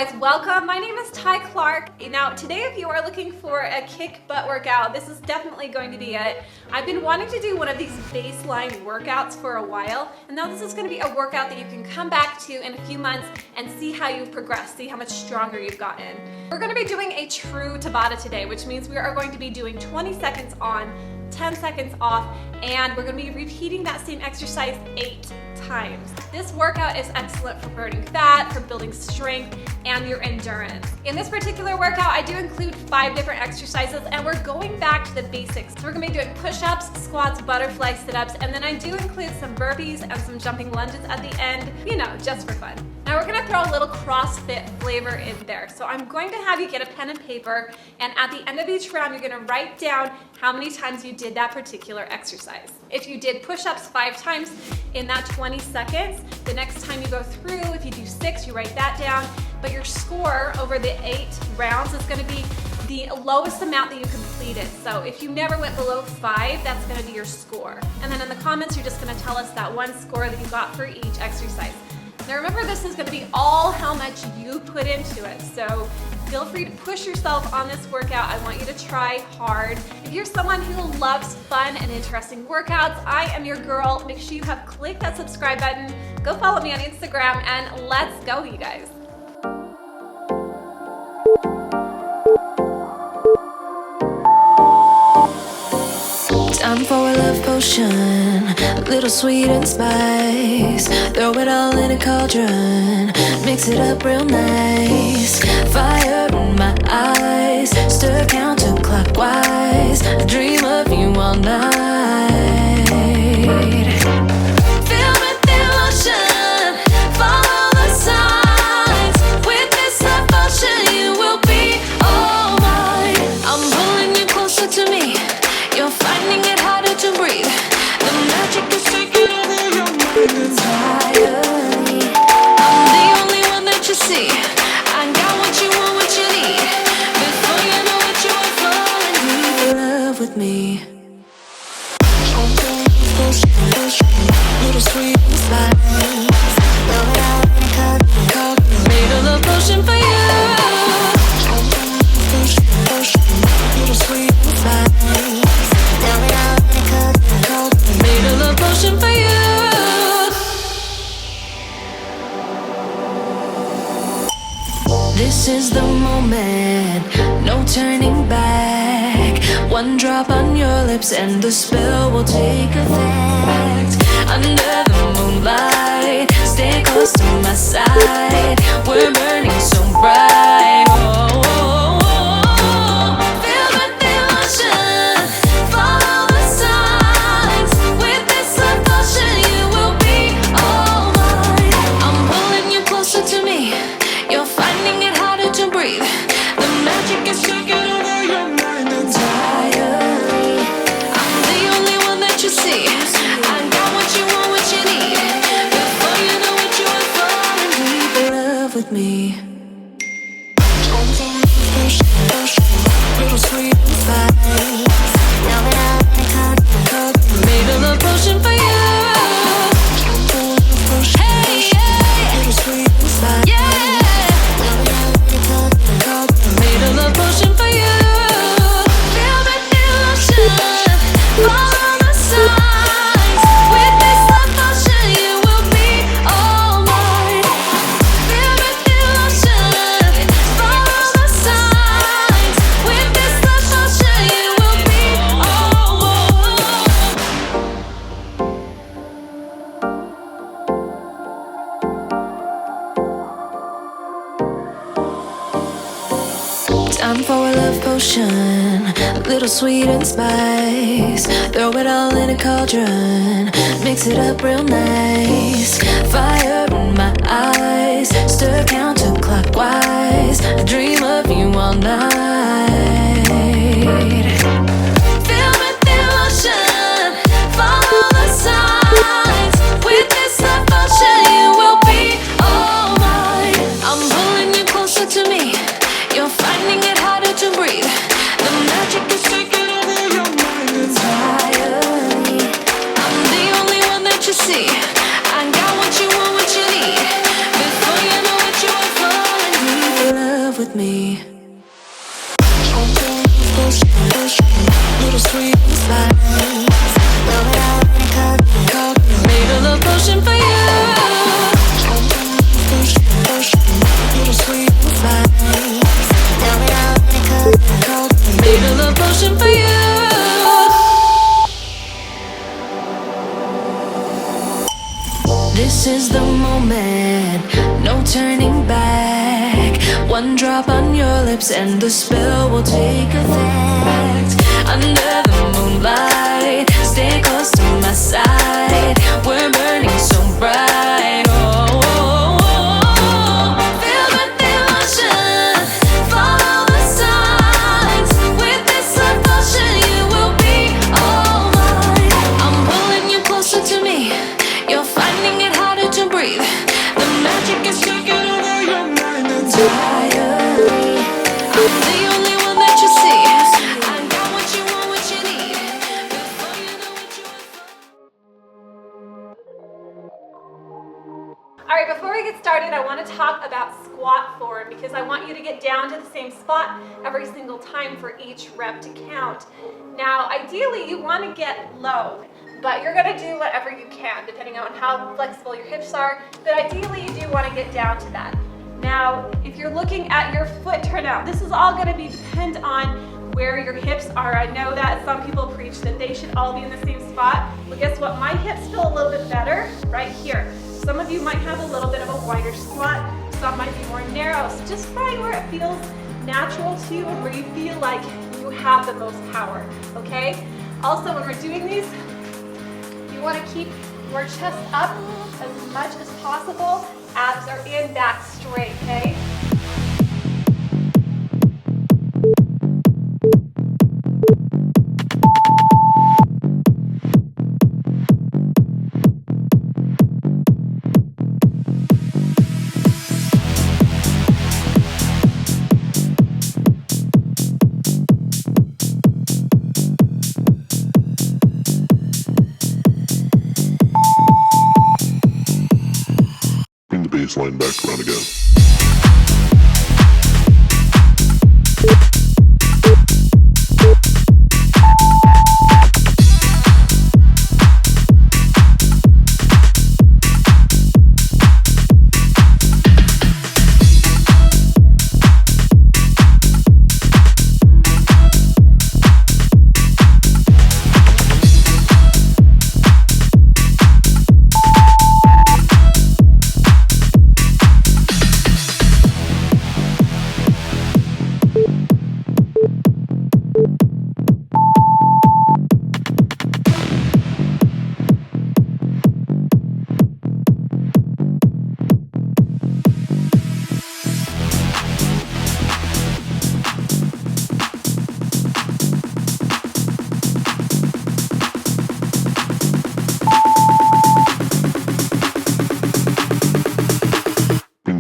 guys, welcome. My name is Ty Clark. Now today if you are looking for a kick butt workout, this is definitely going to be it. I've been wanting to do one of these baseline workouts for a while, and now this is going to be a workout that you can come back to in a few months and see how you've progressed, see how much stronger you've gotten. We're going to be doing a true Tabata today, which means we are going to be doing 20 seconds on, 10 seconds off, and we're going to be repeating that same exercise 8 times. This workout is excellent for burning fat, for building strength, and your endurance. In this particular workout, I do include 5 different exercises, and we're going back to the basics. So we're gonna be doing push-ups, squats, butterfly sit-ups, and then I do include some burpees and some jumping lunges at the end, you know, just for fun. Now we're gonna throw a little CrossFit flavor in there. So I'm going to have you get a pen and paper, and at the end of each round, you're gonna write down how many times you did that particular exercise. If you did push-ups 5 times in that 20 seconds, the next time you go through, if you do 6, you write that down, but your score over the 8 rounds is gonna be the lowest amount that you completed. So if you never went below 5, that's gonna be your score. And then in the comments, you're just gonna tell us that one score that you got for each exercise. Now remember, this is gonna be all how much you put into it. So feel free to push yourself on this workout. I want you to try hard. If you're someone who loves fun and interesting workouts, I am your girl. Make sure you have clicked that subscribe button. Go follow me on Instagram, and let's go, you guys. Time for a love potion, a little sweet and spice. Throw it all in a cauldron, mix it up real nice. Fire in my eyes, stir counterclockwise. I dream of you all night. Fill with emotion, follow the signs. With this love potion, you will be all mine. I'm pulling you closer to me. You're finding it harder to breathe. The magic is taking over your mind entirely. I'm the only one that you see. I got what you want, what you need. Before you know it, you are falling deep in love with me. Little sweet spice. Made a love potion for you. Little sweet spice. Made a love potion for you. This is the moment, no turning back. One drop on your lips and the spell will take effect. Under the moonlight, stay close to my side. We're burning so bright. Oh, oh, oh, oh. Feel the emotion, follow the signs. With this love potion, you will be all mine. I'm pulling you closer to me. You're finding it harder to breathe. The magic is taking over your mind entirely. I'm the only one that you see. I got what you want, what you need. Before you know it, you are falling deep in love with me. Little sweet spice. Made a love potion for you. Hey, yeah. Little sweet spice. Yeah. Made a love potion for you. Feel the emotion, follow the signs. With this love potion, you will be all mine. Feel the emotion, follow the signs. With this love potion, you will be all mine. Time for a love potion, a little sweet and spice. Throw it all in a cauldron, mix it up real nice. Fire in my eyes, stir counterclockwise. I dream of you all night. Feel with emotion, follow the signs. With this love potion, you will be all mine. I'm pulling you closer to me. You're finding it harder to breathe. The magic is taking over your mind entirely. I'm the only one that you see. I got what you want, what you need. Before you know it, you are falling deep little sweet spice. Made a love potion for you. Little sweet spice. Made a love potion for you. This is the moment, no turning back. One drop on your lips and the spell will take effect. Under the moonlight, stay close to my side. We're burning so bright. Oh, oh, oh, oh. Feel the emotion, follow the signs. With this devotion, you will be all mine. I'm pulling you closer to me. You're finding it harder to breathe. The magic is taking over your mind entirely. I'm the only one that you see. I got what you want, what you need. Before you know what you want. All right, before we get started, I want to talk about squat form because I want you to get down to the same spot every single time for each rep to count. Now, ideally, you want to get low, but you're gonna do whatever you can depending on how flexible your hips are, but ideally you do wanna get down to that. Now, if you're looking at your foot turnout, this is all gonna depend on where your hips are. I know that some people preach that they should all be in the same spot, but guess what? My hips feel a little bit better right here. Some of you might have a little bit of a wider squat, some might be more narrow, so just find where it feels natural to you and where you feel like you have the most power, okay? Also, when we're doing these, you want to keep your chest up as much as possible. Abs are in, back straight, okay? Baseline back around again.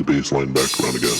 Baseline back around again.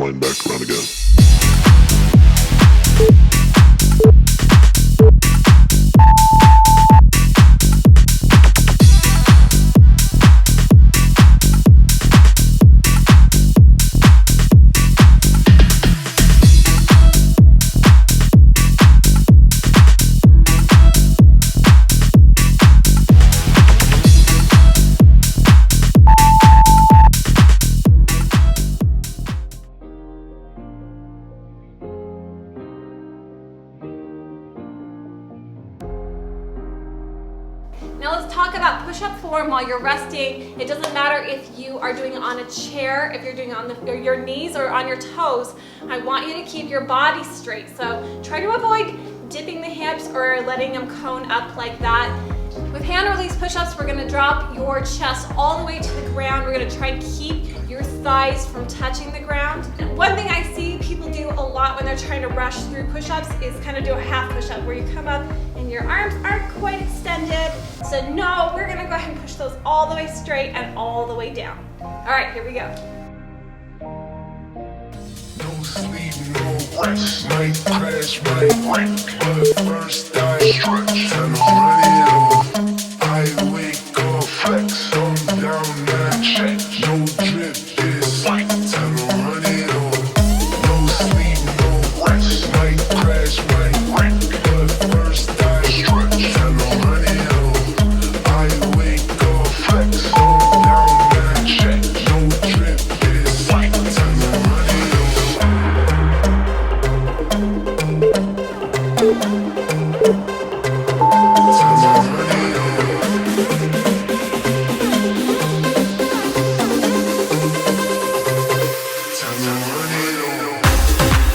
baseline, back around again. Now let's talk about push-up form while you're resting. It doesn't matter if you are doing it on a chair, if you're doing it on your knees or on your toes. I want you to keep your body straight. So try to avoid dipping the hips or letting them cone up like that. With hand release push-ups, we're gonna drop your chest all the way to the ground. We're gonna try and keep your thighs from touching the ground. And one thing I see people do a lot when they're trying to rush through push-ups is kind of do a half push-up where you come up and your arms aren't quite extended. So no, we're gonna go ahead and push those all the way straight and all the way down. All right, here we go. No sleep, no rest, might crash, might wreck, but first I stretch and run it off. I wake up, flex, on down that check, no drip, this fight, and run it off. No sleep, no rest, might crash, might wreck, but first I stretch and run it off. I wake up, flex, on down that check, no drip, this fight, and run it off.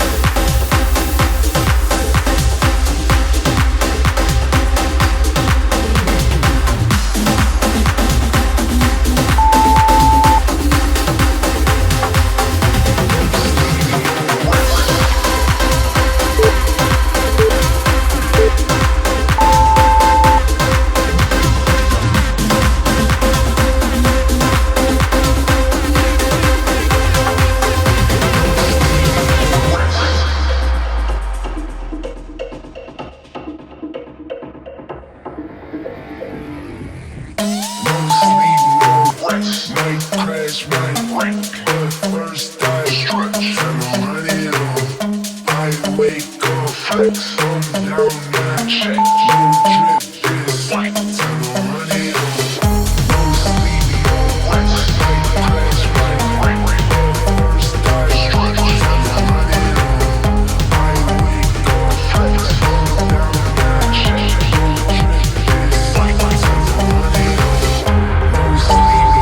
Might crash, might wreck, but first I stretch and run it off. I wake up, flex, on down that check, no drip, this fight, and run it off. No sleep, no rest, might crash, might wreck, but first I stretch and run it off. I wake up, flex, on down that check, no drip, this fight, and run it off. No sleep, no rest, might crash, might wreck, but first I stretch and run it off. I wake up, flex, on down that check, no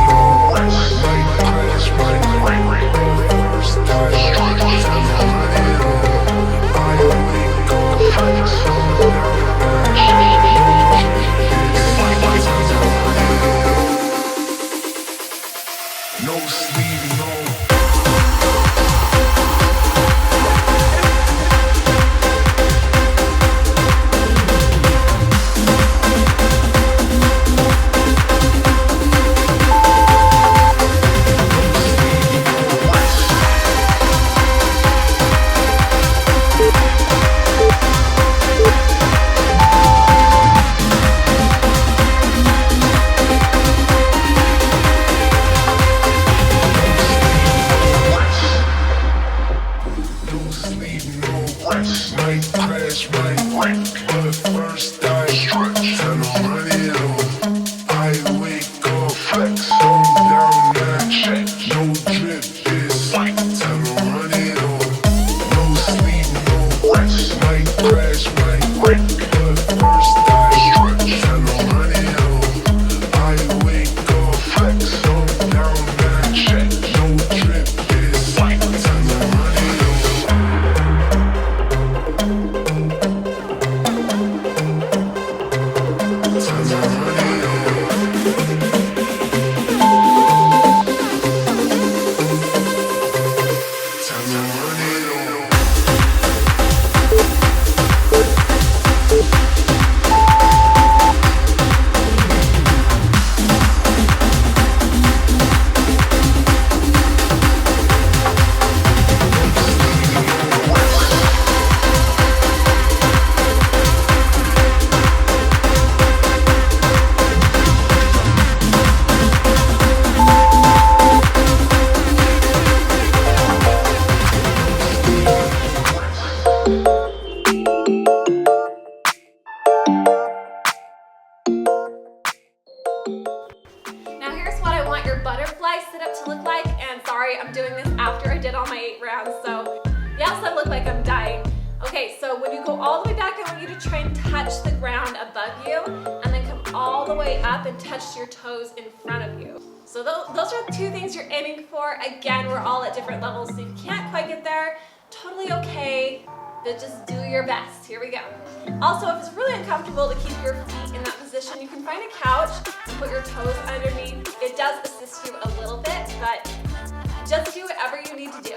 Now here's what I want your butterfly sit-up to look like, and sorry, I'm doing this after I did all my 8 rounds, so yes, I look like I'm dying. Okay, so when you go all the way back, I want you to try and touch the ground above you, and then come all the way up and touch your toes in front of you. So those are the 2 things you're aiming for. Again, we're all at different levels, so if you can't quite get there, totally okay, but just do your best. Here we go. Also, if it's really uncomfortable to keep your feet in that position, you can find a couch and put your toes underneath. It does assist you a little bit, but just do whatever you need to do.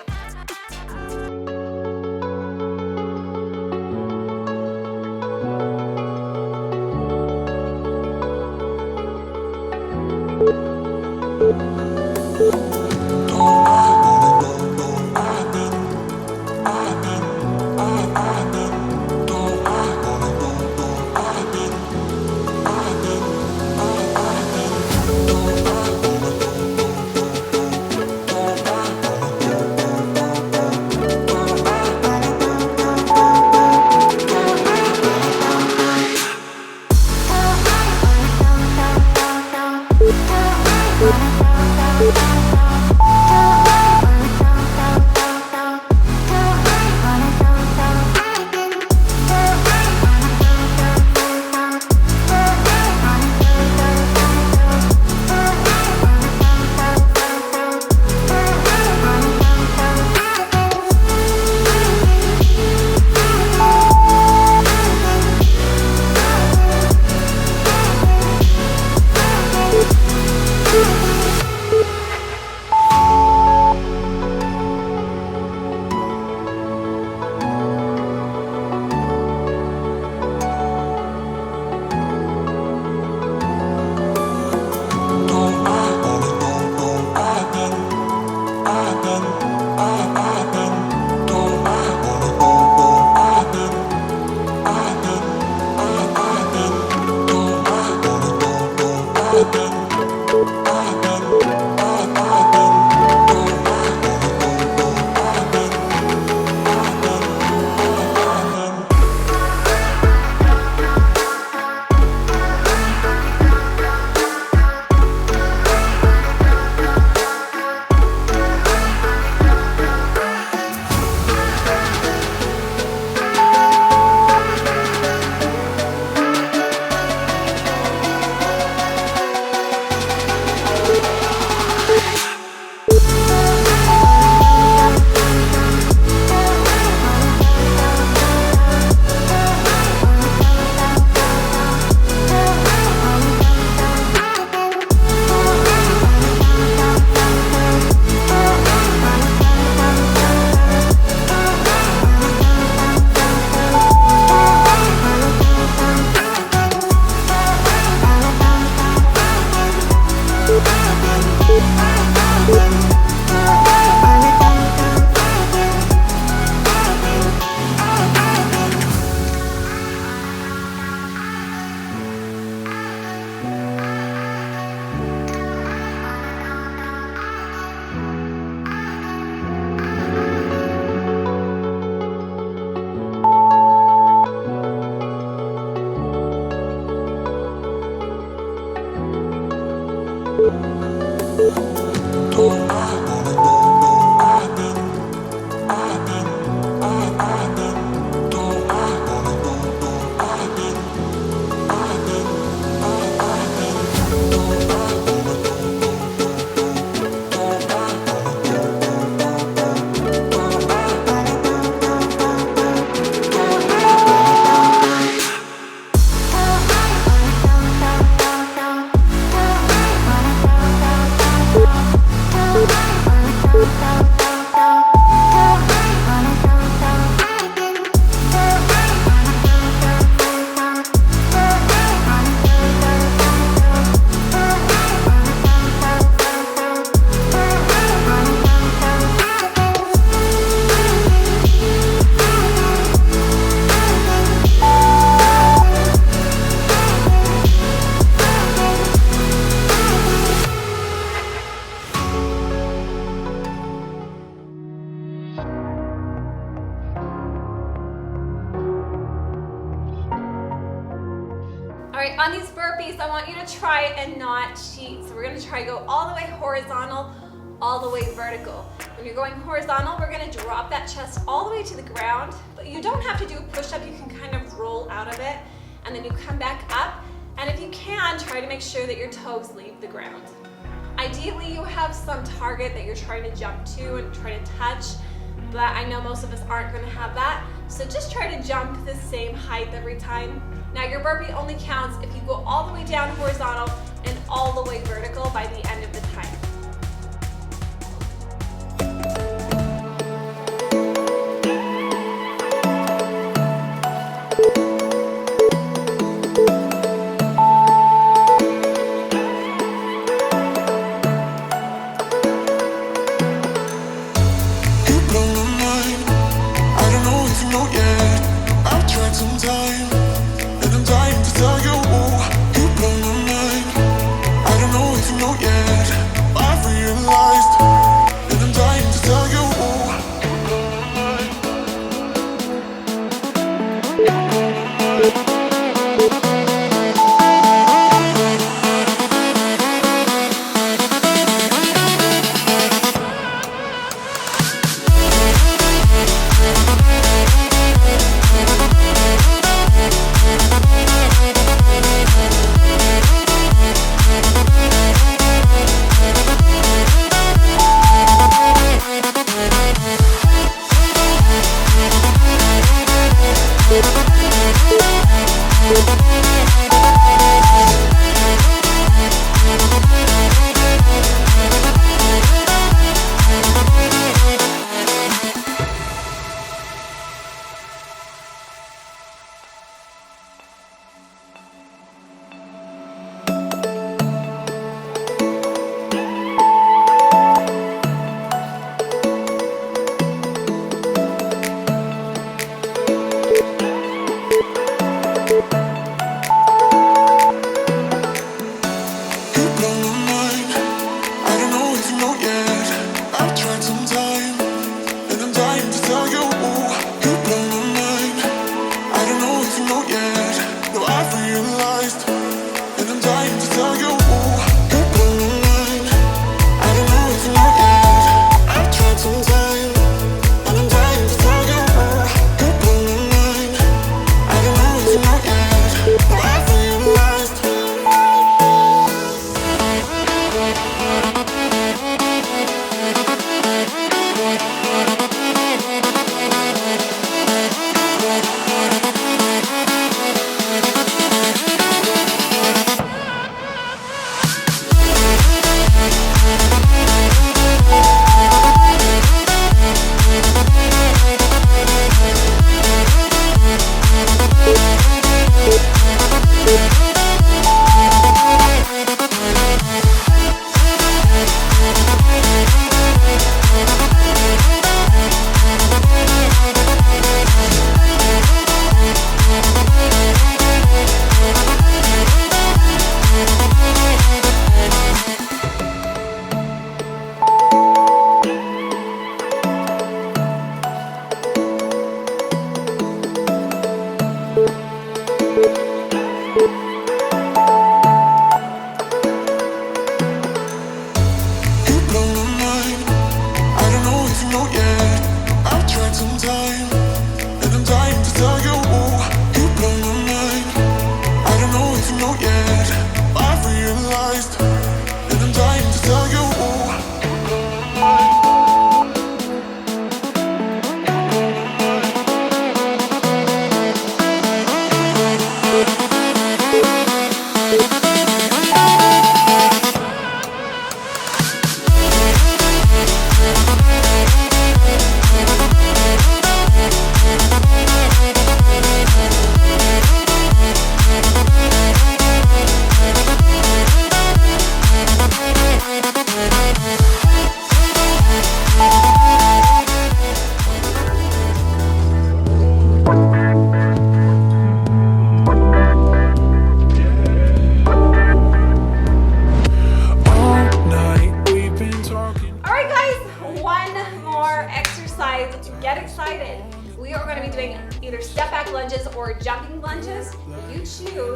right, on these burpees, I want you to try and not cheat. So we're gonna try to go all the way horizontal, all the way vertical. When you're going horizontal, we're gonna drop that chest all the way to the ground, but you don't have to do a push-up. You can kind of roll out of it, and then you come back up. And if you can, try to make sure that your toes leave the ground. Ideally, you have some target that you're trying to jump to and try to touch, but I know most of us aren't gonna have that. So just try to jump the same height every time. Now your burpee only counts if you go all the way down horizontal and all the way vertical by the end of the time.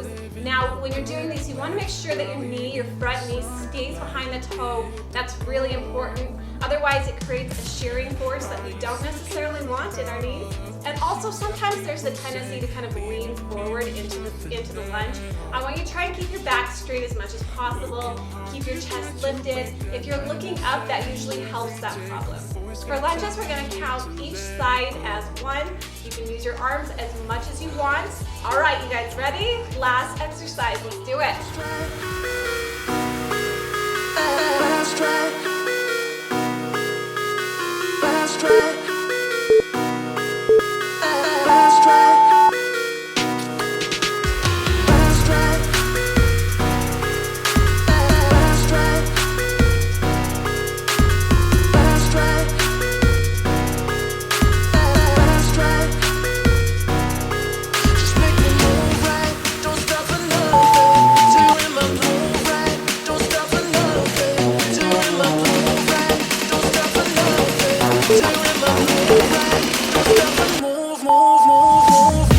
toes. Now, when you're doing these, you want to make sure that your front knee stays behind the toe. That's really important. Otherwise, it creates a shearing force that we don't necessarily want in our knees. And also, sometimes there's the tendency to kind of lean forward into the lunge. I want you to try and keep your back straight as much as possible. Keep your chest lifted. If you're looking up, that usually helps that problem. For lunges, we're going to count each side as 1. You can use your arms as much as you want. All right, you guys ready? Last exercise. Let's do it. Last try. Last try. Last try. Last try. Last try. Last try. Last try. Just make me move right. Don't stop for nothing. Till you're in my groove right. Don't stop for nothing. Till you're in my groove right. Don't stop for nothing. Till you're in my groove right. Don't stop for move, move, move, move.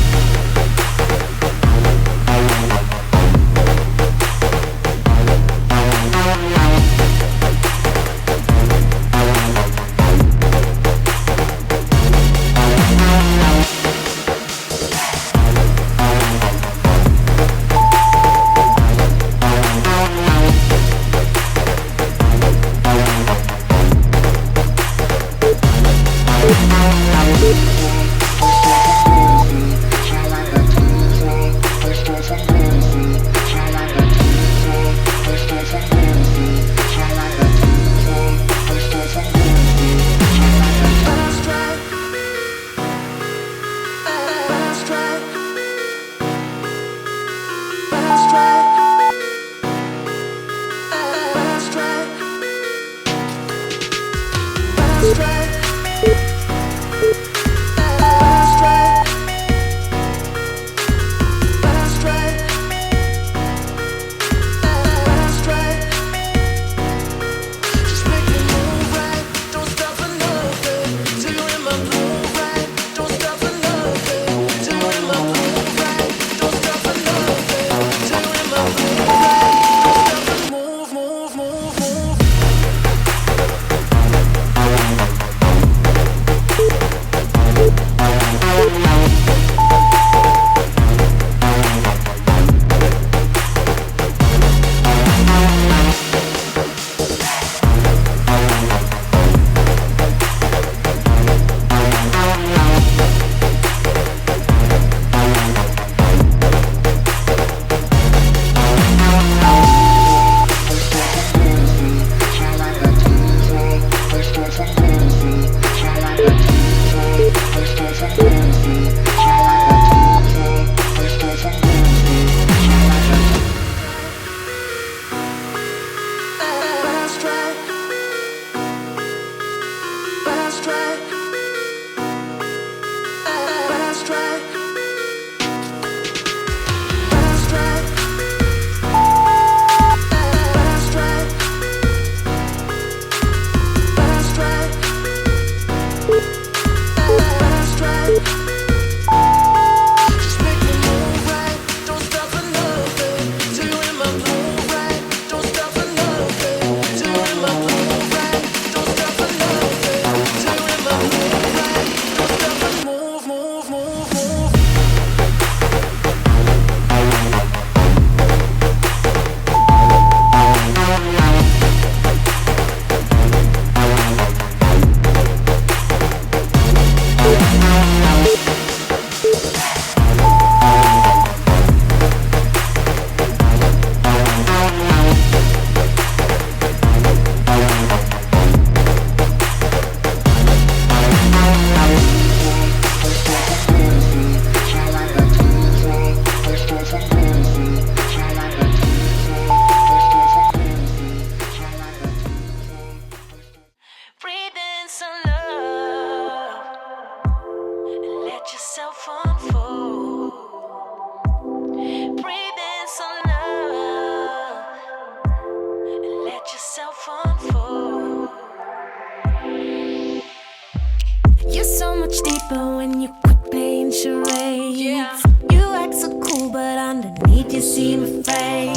deeper when you quit playing charades. Yeah. You act so cool, but underneath you're seem afraid.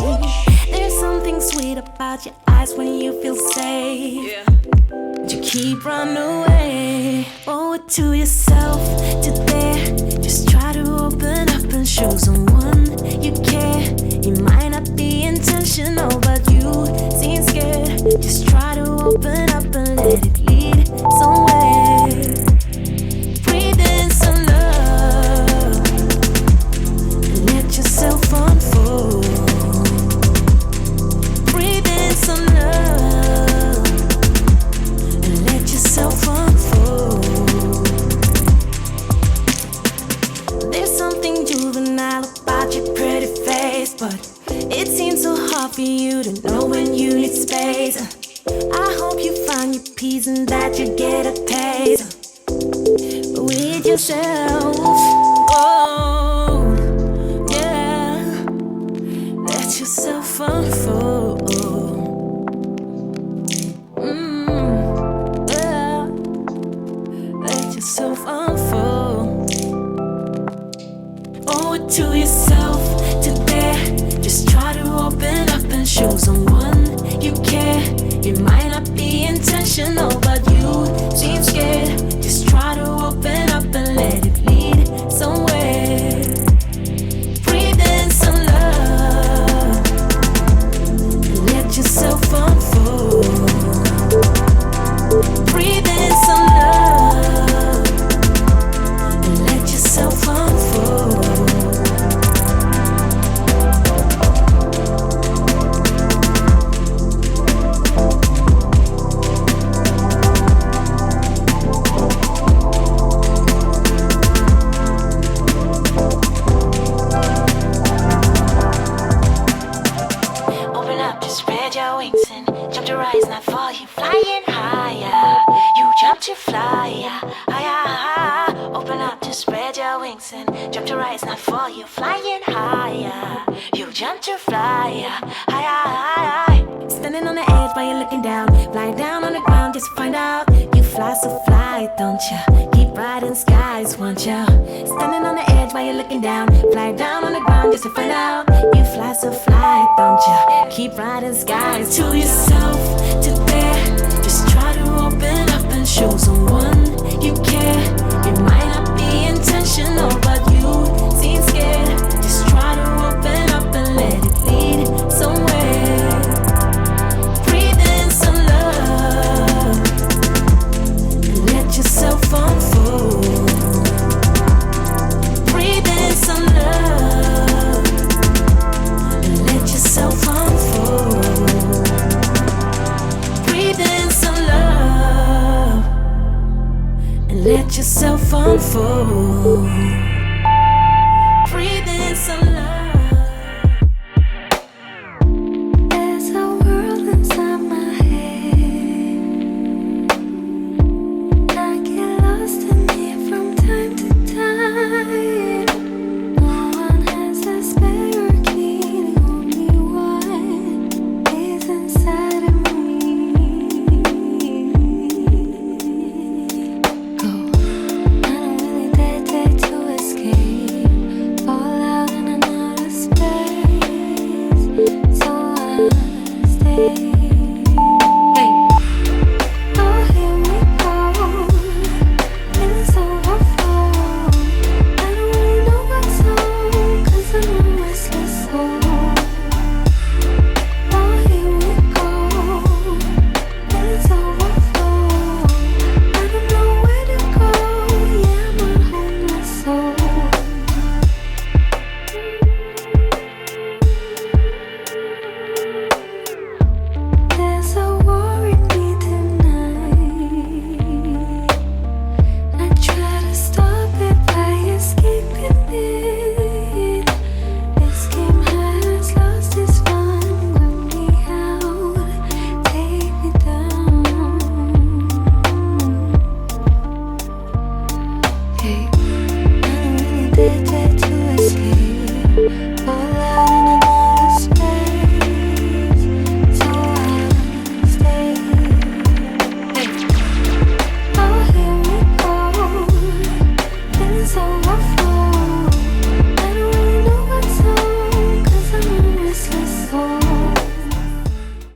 There's something sweet about your eyes when you feel safe. Yeah. But you keep running away. Owe it to yourself today. Just try to open up and show someone you care. It might not be intentional, but you seem scared. Just try to open up and let it lead somewhere. Breathe in some love and let yourself unfold. Breathe in some love and let yourself unfold. There's something juvenile about your pretty face, but it seems so hard for you to know when you need space. I hope you find your peace and that you get a taste with yourself. Oh, yeah. Let yourself unfold. Yeah. Let yourself unfold. Owe it to yourself today. Just try to open up and show someone you care. It might not be intentional, but you seem scared. Just try to open up and let it lead somewhere. Breathe in some love and let yourself unfold. Breathe in some love and let yourself unfold. Open up, just spread your wings and jump to rise, not fall. You flying higher. You jump to fly higher. Open up, just spread your wings and jump to rise, not fall. You flying higher. You jump to fly higher. Standing on the edge while you're looking down. Fly down on the ground just to find out. You fly so fly, don't ya? Keep riding skies, won't ya? Standing on the edge while you're looking down. Fly down on the ground just to find out. You fly so fly, don't ya? Keep riding skies. To yourself today. Just try to open up and show someone you care. It might not be intentional, but you